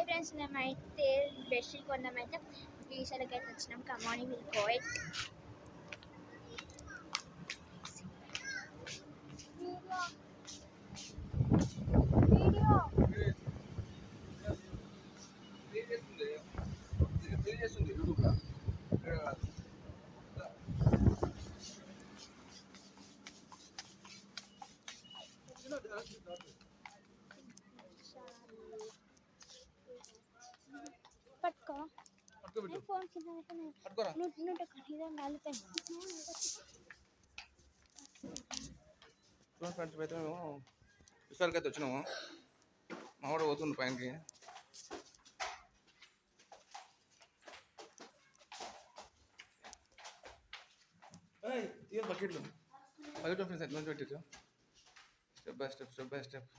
Friends మేమైతే bedsheet కొన్నామైతే విశాలకి అయితే వచ్చినాం. కమాని విల్ గో ఇట్. పట్టుకో ఫోన్ ఫ్రెండ్స్ అయితే మేము విశాలకి అయితే వచ్చినాము. మా వాడు పోతుండు పైనకి. బకెట్లు ఫ్రెండ్స్ ఎంత మంచి పెట్టారు. Step by step.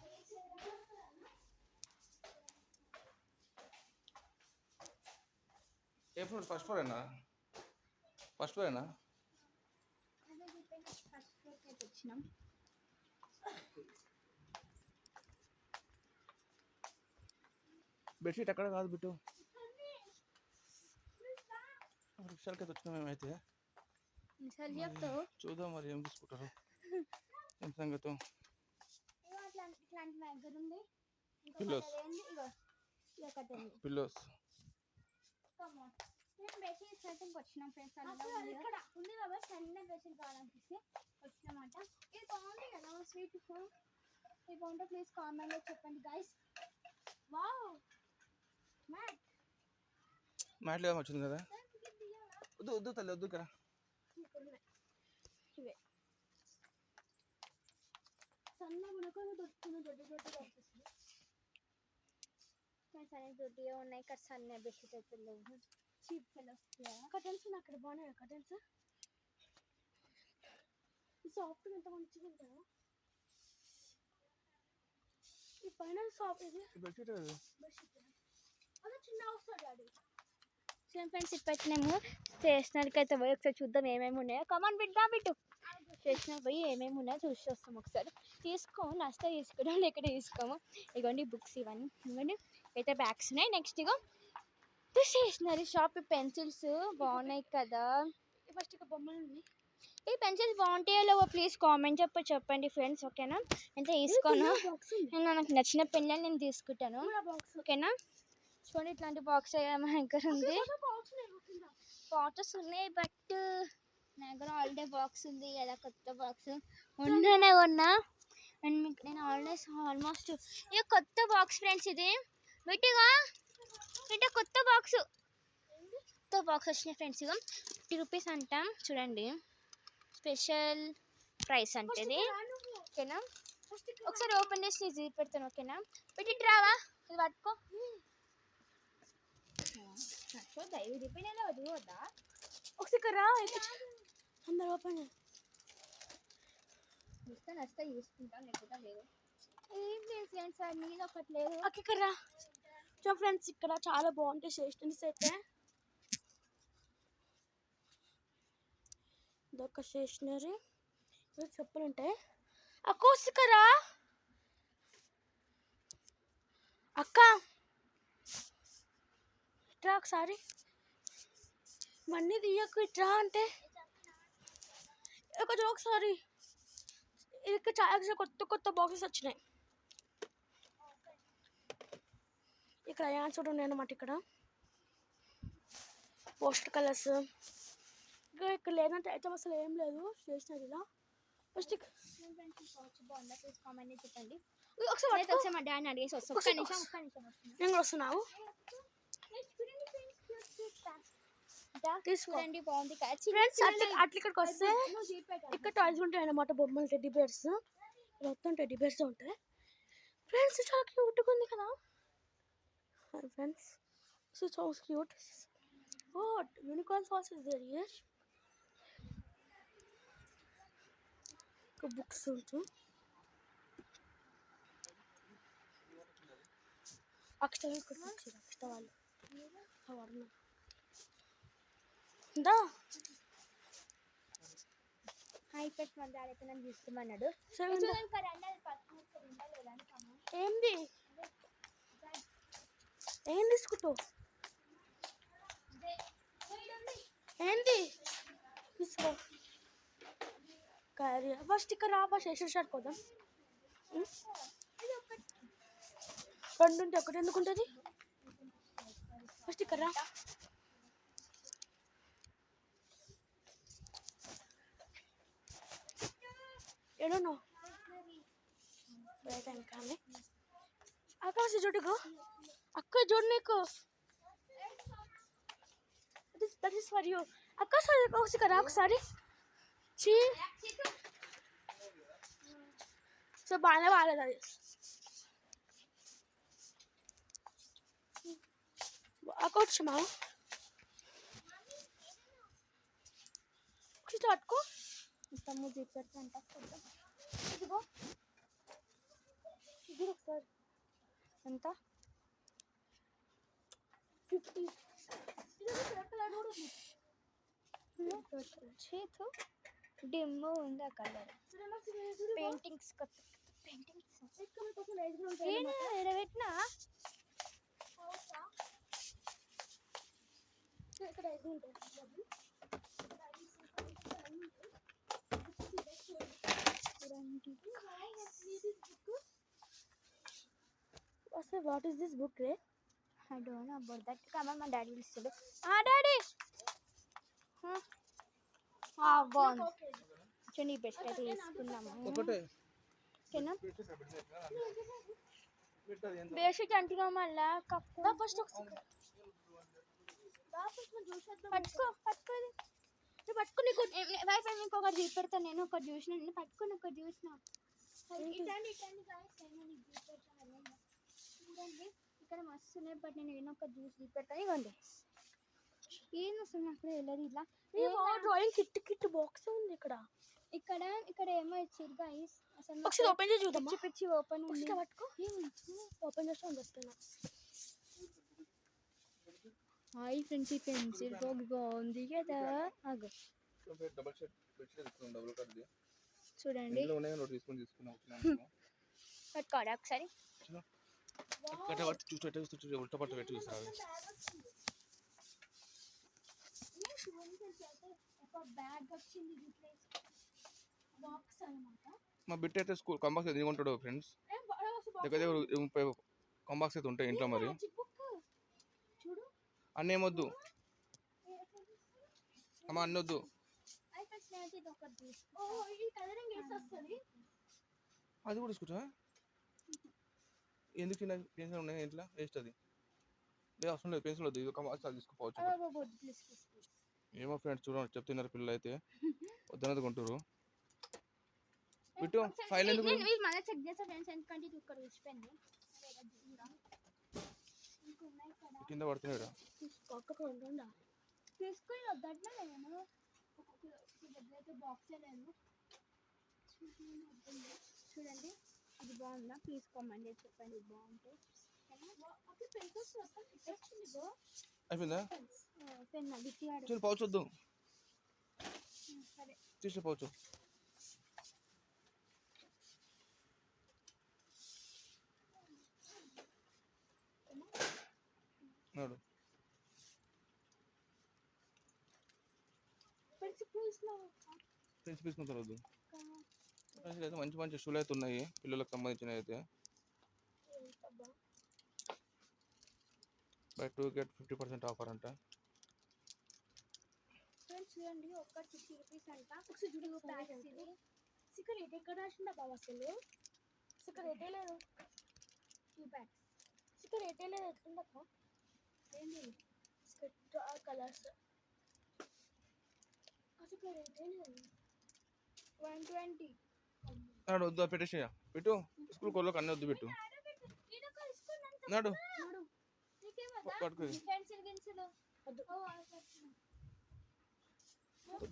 ఏ ఫ్లోర్? ఫస్ట్ ఫ్లోరేనా? వచ్చినాం. బెడ్షీట్ ఎక్కడ కాదు బిట్టు. విశాలకి అయితే వచ్చినాం మేమైతే. చూద్దాం మరి ఏం తీసుకుంటారు, ఏం సంగతి. పిల్లోస్ వచ్చినాం ఫ్రెండ్స్. ఇక్కడ ఉంది కదా చిన్న బెడ్షీట్ కావాలనిపిస్తే వచ్చినామాట. ఇది బాగుంది కదా స్వీట్. ఇది బాగుంటే ప్లీజ్ కామెంట్ లో చెప్పండి గైస్. వావ్ మ్యాట్లో ఏమో వచ్చింది కదా. వద్దు తల్లి వద్దు. ఇక్కడ ఇవే సన్న మునకలు దొరుకుతుంది. దొడ్డిగా ఉన్నాయి. ఇక్కడ సన్న బెడ్షీట్ అయితే లేవు. చీప్ కటన్స్ అక్కడ బాగున్నాయి. కటన్స్ సాఫ్ట్ ఎంత మంచిగా ఉంటాయో. ఈ పైన సాఫ్ట్ ఇది బెడ్షీట్ అదే చిన్న వస్తుంది డాడీ. ఫ్రెండ్స్ ఇప్పటినేమో స్టేషనరీకి అయితే పోయి ఒకసారి చూద్దాం ఏమేమి ఉన్నాయో. కమాన్ బిట్టు స్టేషనరీ పోయి ఏమేమి ఉన్నాయో చూసి వస్తాం. ఒకసారి తీసుకోము నచ్చితే తీసుకుంటాం, లేకపోతే తీసుకోము. ఇగోండి బుక్స్ ఇవన్నీ. ఇవ్వండి అయితే బ్యాగ్స్ ఉన్నాయి. నెక్స్ట్ ఇగో స్టేషనరీ షాప్. పెన్సిల్స్ బాగున్నాయి కదా. ఫస్ట్ ఇక బొమ్మలు ఉన్నాయి. ఈ పెన్సిల్స్ బాగుంటాయో లేవో ప్లీజ్ కామెంట్ చెప్పండి ఫ్రెండ్స్. ఓకేనా? అయితే తీసుకోను. నాకు నచ్చిన పెన్ నేను తీసుకుంటాను. ఓకేనా? చూడండి ఇట్లాంటి బాక్స్ మా దగ్గర ఉంది. బాక్సెస్ ఉన్నాయి బట్ నా దగ్గర ఆల్రెడీ బాక్స్ ఉంది కదా. కొత్త బాక్స్ ఉండనే ఉన్నా. అండ్ మీకు నేను ఆల్మోస్ట్ ఇక కొత్త బాక్స్ ఫ్రెండ్స్. ఇది వీటిగా అంటే కొత్త బాక్స్ వచ్చినాయి ఫ్రెండ్స్. ఇక 50 రూపీస్ అంటాం. చూడండి స్పెషల్ ప్రైస్ అంటే ఇది. ఓకేనా? ఒకసారి ఓపెన్ చేసి ఇది పెడతాను. ఓకేనా? పెట్టి రావా? ఇది పట్టుకో. వద్దా ఒకసారి రా. అందరు ఓపెన్ నచ్చితే తీసుకుంటాం, లేకపోతే లేదు. ఏం లేదు ఫ్రెండ్స్, మీద ఒకటి లేదు. ఓకే ఇక్కడ రా. సో ఫ్రెండ్స్ ఇక్కడ చాలా బాగుంటాయి స్టేషనరీస్ అయితే. ఇదొక స్టేషనరీ. చెప్పులు ఉంటాయి. అక్కోసుకరా అక్క ఇట్రా ఒకసారి. ఇవన్నీ తీయకు ఇట్రా అంటే ఒకసారి. ఇక్కడ చాలా కొత్త బాక్సెస్ వచ్చినాయి. ఇక్కడ యాన్స్ కూడా ఉన్నాయి అన్నమాట. ఇక్కడ పోస్టర్ కలర్స్. ఇక్కడ లేదంటే ఐటమ్ అసలు ఏం లేదు స్టేషనరీలో. ఫస్ట్ చెప్పండి. ఒకసారి మా డాడీని అడిగేసి వస్తాం. నేను కూడా వస్తున్నావు. తీసుకోండి బాగుంది. అట్లా ఇక్కడికి వస్తే ఇక్కడ టాయ్స్ ఉంటాయి అన్నమాట. బొమ్మలు టెడ్డీ బేర్స్. మొత్తం టెడ్డీ బేర్స్ ఉంటాయి ఫ్రెండ్స్. చాలా క్యూట్గా ఉంది కదా friends. So cute. What unicorn sauce is there here. Books ఉంటాయి. అక్షర వాళ్ళు ఐపెట్ మన డాడీ అయితే నన్ను తీసుకోమన్నాడు. ఏంది ఏం తీసుకుంటావు? ఏంటి తీసుకో. క్యారీ ఫస్ట్ ఇక్కడ రా, ఫస్ట్ షర్ట్ షర్ట్ కొద్దాం. రెండు ఉంటే ఒకటి ఎందుకు ఉంటుంది? ఫస్ట్ ఇక్కడ రా. ఏడో కానీ ఆకాశ చూడుకో, అక్క చూడు నీకు. That is for you. ఆకాశ కదా ఒకసారి చీ. సో బాగానే బాగాలేదు అది. అక్కొచ్చు మా పట్టుకో. తమ్ముడు చెప్పారు అంట. ఇదిగో ఇది ఒకసారి ఎంత? 50. చేతు డిమ్ ఉంది ఆ కలర్. పెయింటింగ్స్ పెయింటింగ్స్ పెట్టినా ఇక్కడ ఐదు ఉంటాయి. What is this book, Ray? I don't know about that. Come on, my daddy will say. Ah, daddy. Bond. Chuni best అయితే తీసుకున్నాము. ఒకటే ఓకేనా? బేసిక్ అంటిగా మళ్ళా కప్పు. ఫస్ట్ పట్టుకోది. పట్టుకుని వైఫ్ ఇంకొకటి చూపెడతాను. నేను ఒకటి చూసిన, నేను పట్టుకుని ఒకటి చూసిన. చూడండి ఇక్కడ మస్తు ఉన్నాయి. బట్ నేను ఏదో ఒక జ్యూస్ చూపెడతాను. ఇవ్వండి. ఏం వస్తుంది అక్కడ వెళ్ళదు. ఇలా డ్రాయింగ్ కిట్ బాక్స్ ఉంది ఇక్కడ. ఇక్కడ ఏమో ఇచ్చారు గైస్. అసలు ఒకసారి ఓపెన్ చేసి చూద్దాం. పిచ్చి ఓపెన్ ఉంది. పట్టుకో. ఓపెన్ చేసి వస్తున్నా. హాయ్ ఫ్రెండ్స్, ఈ పెన్సిల్ బాక్స్ బాగుంది కదా. ఆగు డబుల్ షర్ట్ తీసుకున్నాం. డబుల్ కట్ది చూడండి. ఇందులో ఉన్నాయి నోట్ తీసుకున్నాం. పట్టుకోడా ఒకసారి. కట్ట పట్టు చూస్తూ ఉల్టా పట్టు పెట్టి చూసారు. బ్యాగ్ వచ్చింది బాక్స్ అన్నమాట. మా బిట్ అయితే స్కూల్ కంబాక్స్ ఎన్ని కొంటాడు ఫ్రెండ్స్? దగ్గర 30 కంబాక్స్ అయితే ఉంటాయి ఇంట్లో. మరి అన్నీ ఏమొద్దు అమ్మ, అన్నీ వద్దు. అది కూడా తీసుకుంటా. ఎందుకు చిన్న పెన్సిల్ ఉన్నాయి ఇంట్లో? వేస్ట్ అది. లేదు అవసరం లేదు. పెన్సిల్ వద్దు. ఇది కంబాక్స్ అది తీసుకోవచ్చు. ఏమో ఫ్రెండ్స్ చూడండి, చెప్తున్నారు పిల్లలు అయితే వద్దన్నది కొంటారు. బిట్టు ఫైల్ ఎందుకు? మళ్ళీ చెక్ చేస్తా ఫ్రెండ్స్, ఎందుకంటే ఇది ఇక్కడ వచ్చిపోయింది. కింద పడుతున్నాడు. తీసుకుని వద్దట్లా నేను దగ్గర బాక్స్ లేదు. చూడండి ఇది బాగుందా, తీసుకోమండి చెప్పండి. బాగుంటే అయిపోయిందా? పెన్ చూడు పౌచ్ వద్దు. సరే తీసే పౌచ్. నాడు పెన్సిల్ తీసుకున్న తర్వాత అయితే మంచి మంచి షూలు అయితే ఉన్నాయి పిల్లలకు సంబంధించినవి అయితే. బై 2 get 50% ఆఫర్ అంట. చూడండి ఒక్కటి 50 రూపీస్ అంట. ఇక్కడ ఎక్కడ రాసిందా బాబు? అసలు ఇక్కడ ఎటే లేదు. 2 ప్యాక్స్ ఇక్కడ ఎటే లేదు. ఎట్లుందక్క ఏంటి కలర్స్? అసలు ఇక్కడ ఎటే లేదు. 120 నాడు వద్దు పెట్టేసేయ. పెట్టు స్కూల్ కోళ్ళకి అన్నీ వద్దు. పెట్టు నాడు పట్టుకో.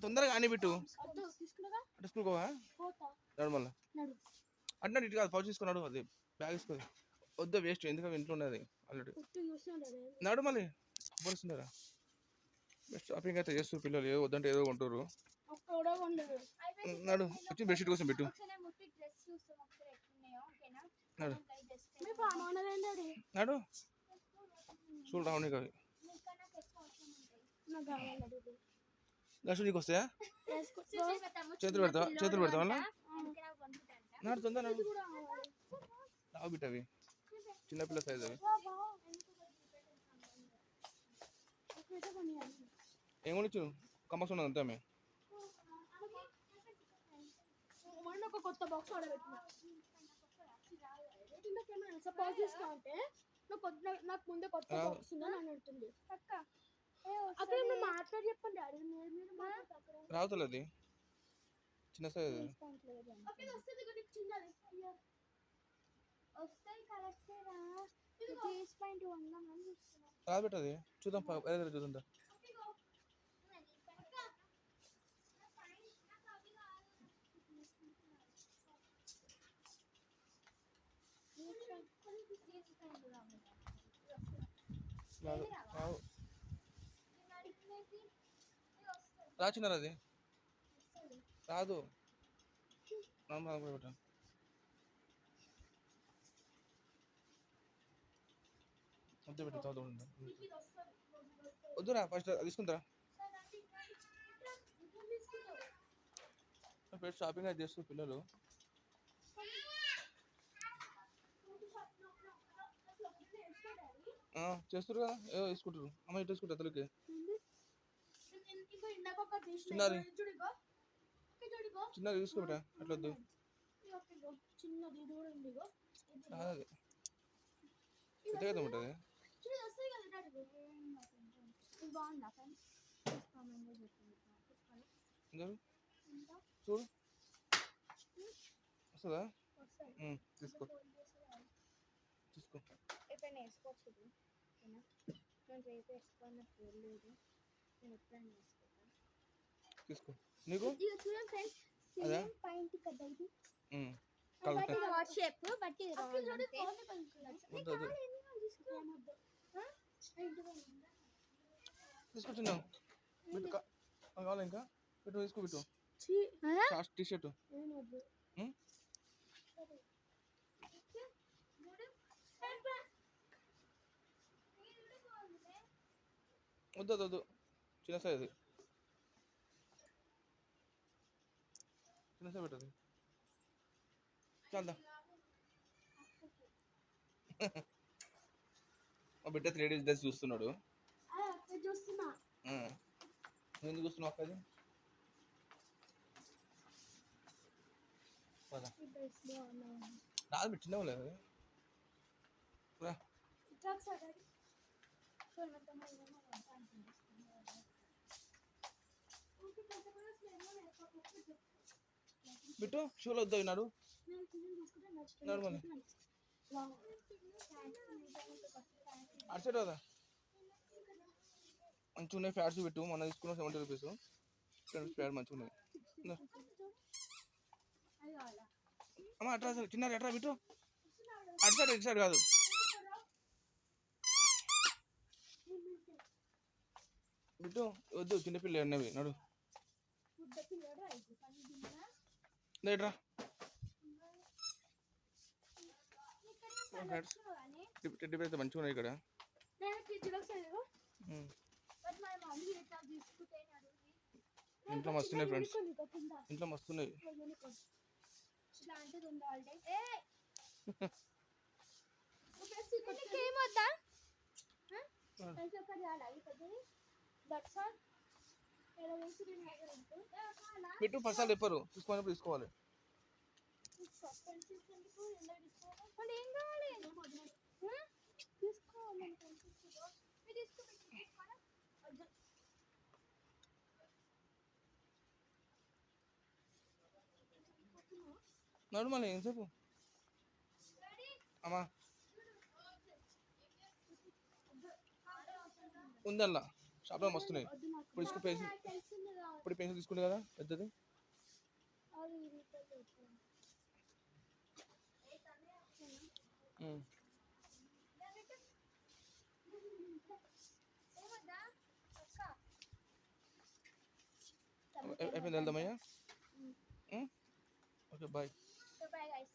తొందరగా అని పెట్టు. అంటే స్కూల్ కోవా నాడు మళ్ళీ అంటే ఇటు కాదు. పౌచ్ తీసుకున్నాడు. అది బ్యాగ్ తీసుకో. వద్దు వేస్ట్. ఎందుకంటే ఇంట్లో ఉన్నది ఆల్రెడీ. నాడు మళ్ళీ పోలుస్తుంటారా? బెస్ట్ షాపింగ్ అయితే చేస్తారు పిల్లలు. ఏదో వద్దంటే ఏదో కొంటారు. నాడు వచ్చి బెడ్షీట్ కోసం పెట్టు. నాడు నాడు చూడు రావణి కావి నాకు కావాలి అడుగు. దర్శు నీకు వస్తాయా వేసుకో. చేతులు పెడతావా అలా నాడు తొందర రావు బిట్ట అవి చిన్నపిల్ల సైజ్ అవి ఏం కొనిచ్చు కమ్మస్ ఉన్నది అంతే ఆమె మొన్న ఒక కొత్త బాక్స్ ఆర్డర్ పెట్టిన. సపోజ్ తీసుకుంటే నాకు ముందే కొత్త బాక్స్ ఉందని అని అడుగుతుంది. అక్కడ మీరు మాట్లాడి చెప్పండి డాడీ. మీరు మాట్లాడతారు రావుతుంది అది చిన్న సైజ్ అక్కడ వస్తుంది కదా చిన్నది. వస్తాయి కరెక్టే రా. జీన్స్ పాయింట్ కొందామని చూస్తున్నా. రాదు పెట్టది చూద్దాం చూద్దాం రాదు రావు రా చిన్నది అది రాదు పెట్ట వద్దు పెట్టు చదువు వద్దురా ఫస్ట్ తీసుకుంటారా పెట్టి షాపింగ్ అది చేస్తారు పిల్లలు చేస్తారు కదా ఏదో తీసుకుంటారు అమ్మ ఇటు తీసుకుంటారు తల్లికి చిన్నది చిన్నది తీసుకోబెట్టా అట్లా వద్దు చిన్నది ఇది కూడా ఉంది. అది పెద్దగా ఉంటుంది బాగుందా చూడు వస్తుందా తీసుకో తీసుకో ఎప్పుడైనా వేసుకోవచ్చు నేను రేపు వేసుకోవాలన్నట్టు లేదు. నేను ఎప్పుడైనా వేసుకుంటాను. తీసుకో నీకు చూడండి ఫ్రెండ్స్ అదా సేమ్ పాయింట్ కదా ఇది. కలర్ బట్ ఇది వాట్ షేప్ బట్ ఇది రాంగ్ అంతే. తీసుకొచ్చిందా బిట్టు కావాలి ఇంకా పెట్టు తీసుకో బిట్టు టీ షర్ట్ వద్దు వద్దు చిన్న సైజ్ అది చిన్న సైజ్ పెట్టదు చాలదా మా బిడ్డ 3D డ్రెస్ చూస్తున్నాడు చూస్తున్నా. నువ్వు ఎందుకు చూస్తున్నావు అక్కది రాదు బిట్టు చిన్నగా లేదు బిట్టు షూలో వద్దు నాడు మళ్ళీ అటు సైడ్ కదా మంచిగా ఉన్నాయి ఫ్యాట్స్ పెట్టు మొన్న తీసుకున్నాం 70 రూపీస్ ఫ్యాట్ మంచిగా ఉన్నాయి అమ్మ అట్రా చిన్న ఎట్రా బిట్టు అటు సైడ్ ఇటు సైడ్ కాదు బిట్టు వద్దు చిన్నపిల్ల అన్నవి నడు లేట్రా టెడ్డీ అయితే మంచిగా ఉన్నాయి ఇక్కడ ఇంట్లో మస్తున్నాయి ఫ్రెండ్స్ ఇంట్లో మస్తున్నాయి ఏమొద్దా బిట్టు పర్సాలు చెప్పరు తీసుకోవాలి తీసుకోవాలి ఏం కావాలి నడు మళ్ళీ ఎంతసేపు అమ్మా ఉందల్లా షాప్లో మస్తున్నాయి ఇప్పుడు పెన్సిల్ తీసుకుంటే కదా పెద్దది అయిపోయింది వెళ్దామయ్యా ఓకే బాయ్ గైస్